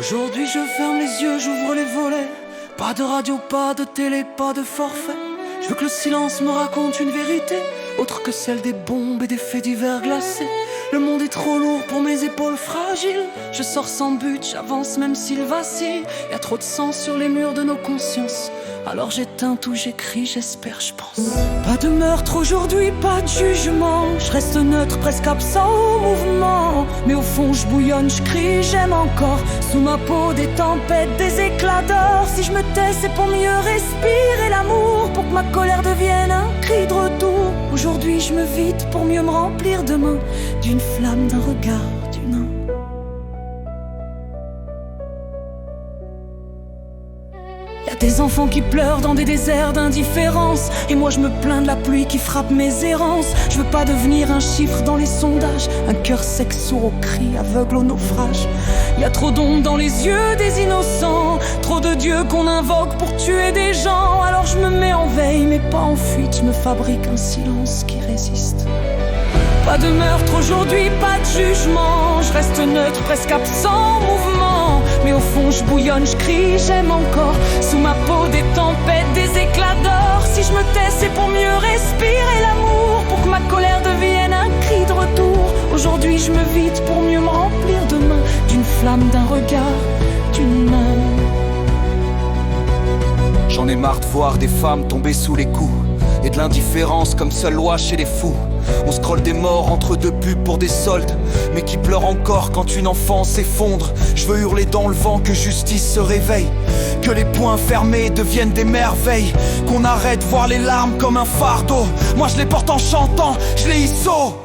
Aujourd'hui je ferme les yeux, j'ouvre les volets. Pas de radio, pas de télé, pas de forfait. Je veux que le silence me raconte une vérité autre que celle des bombes et des faits divers glacés. Le monde est trop lourd pour mes épaules fragiles. Je sors sans but, j'avance même s'il vacille. Y a trop de sang sur les murs de nos consciences. Alors j'éteins tout, j'écris, j'espère, je pense. Pas de meurtre aujourd'hui, pas de jugement. Je reste neutre, presque absent au mouvement. Mais au fond je bouillonne, je crie, j'aime encore. Sous ma peau des tempêtes, des éclats d'or. Si je me tais c'est pour mieux respirer l'amour. Pour que ma colère devienne un cri de retour. Aujourd'hui je me vide pour mieux me remplir demain d'une flamme, d'un regard, d'une âme. Y'a des enfants qui pleurent dans des déserts d'indifférence. Et moi je me plains de la pluie qui frappe mes errances. Je veux pas devenir un chiffre dans les sondages. Un cœur sec, sourd aux cris, aveugle au naufrage. Y'a trop d'ombre dans les yeux des innocents. Trop de dieux qu'on invoque pour tuer des gens. Alors je me mets en veille mais pas en fuite. Je me fabrique un silence qui résiste. Pas de meurtre aujourd'hui, pas de jugement. Je reste neutre, presque absent au mouvement. Mais au fond je bouillonne, je crie, j'aime encore. Sous ma peau des tempêtes, des éclats d'or. Si je me tais c'est pour mieux respirer l'amour. Pour que ma colère devienne un cri de retour. Aujourd'hui je me vide pour mieux me remplir demain d'une flamme, d'un regard, d'une main. J'en ai marre de voir des femmes tomber sous les coups et de l'indifférence comme seule loi chez les fous. On scrolle des morts entre deux pubs pour des soldes, mais qui pleurent encore quand une enfance s'effondre. Je veux hurler dans le vent que justice se réveille, que les poings fermés deviennent des merveilles, qu'on arrête de voir les larmes comme un fardeau. Moi je les porte en chantant, je les hisse haut.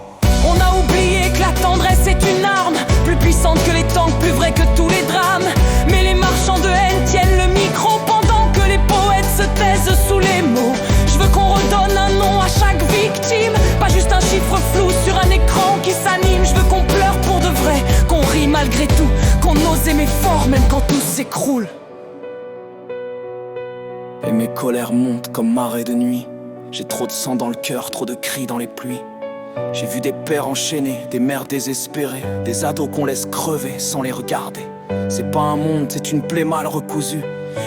On a oublié que la tendresse est une arme, plus puissante que les tanks, plus vraie que tous les drames. Mais les marchands de haine tiennent le micro pendant que les poètes se taisent sous les mots. Je veux qu'on redonne un nom à chaque victime, pas juste un chiffre flou sur un écran qui s'anime. Je veux qu'on pleure pour de vrai, qu'on rit malgré tout, qu'on ose aimer fort même quand tout s'écroule. Et mes colères montent comme marée de nuit. J'ai trop de sang dans le cœur, trop de cris dans les pluies. J'ai vu des pères enchaînés, des mères désespérées, des ados qu'on laisse crever sans les regarder. C'est pas un monde, c'est une plaie mal recousue.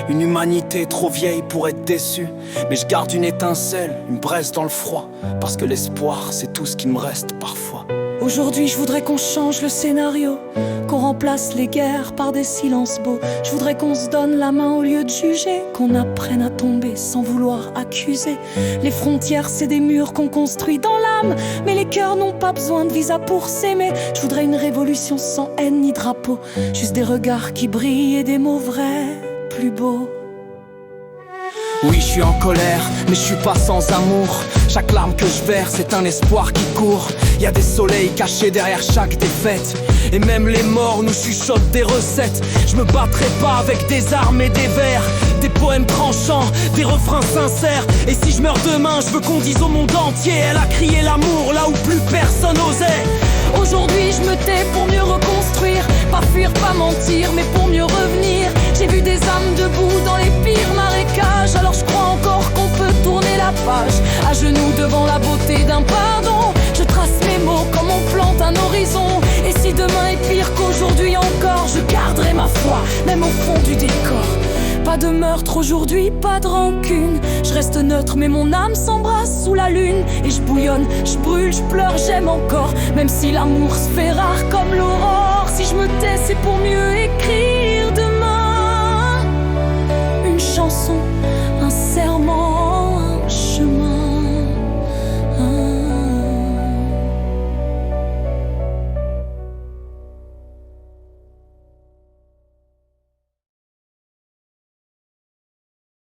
Une humanité trop vieille pour être déçue. Mais je garde une étincelle, une braise dans le froid. Parce que l'espoir, c'est tout ce qui me reste parfois. Aujourd'hui je voudrais qu'on change le scénario, qu'on remplace les guerres par des silences beaux. Je voudrais qu'on se donne la main au lieu de juger, qu'on apprenne à tomber sans vouloir accuser. Les frontières c'est des murs qu'on construit dans l'âme, mais les cœurs n'ont pas besoin de visa pour s'aimer. Je voudrais une révolution sans haine ni drapeau, juste des regards qui brillent et des mots vrais, plus beaux. Oui, je suis en colère, mais je suis pas sans amour. Chaque larme que je verse, c'est un espoir qui court. Y a des soleils cachés derrière chaque défaite, et même les morts nous chuchotent des recettes. Je me battrai pas avec des armes et des vers, des poèmes tranchants, des refrains sincères. Et si je meurs demain, je veux qu'on dise au monde entier: elle a crié l'amour là où plus personne osait. Aujourd'hui je me tais pour mieux reconstruire, pas fuir, pas mentir, mais pour mieux revenir. J'ai vu des âmes debout dans les pires marécages, alors je crois encore qu'on peut tourner la page. À genoux devant la beauté d'un pardon, je trace mes mots comme on plante un horizon. Et si demain est pire qu'aujourd'hui encore, je garderai ma foi, même au fond du décor. Pas de meurtre aujourd'hui, pas de rancune. Je reste neutre mais mon âme s'embrasse sous la lune. Et je bouillonne, je brûle, je pleure, j'aime encore. Même si l'amour se fait rare comme l'aurore. Si je me tais c'est pour mieux écrire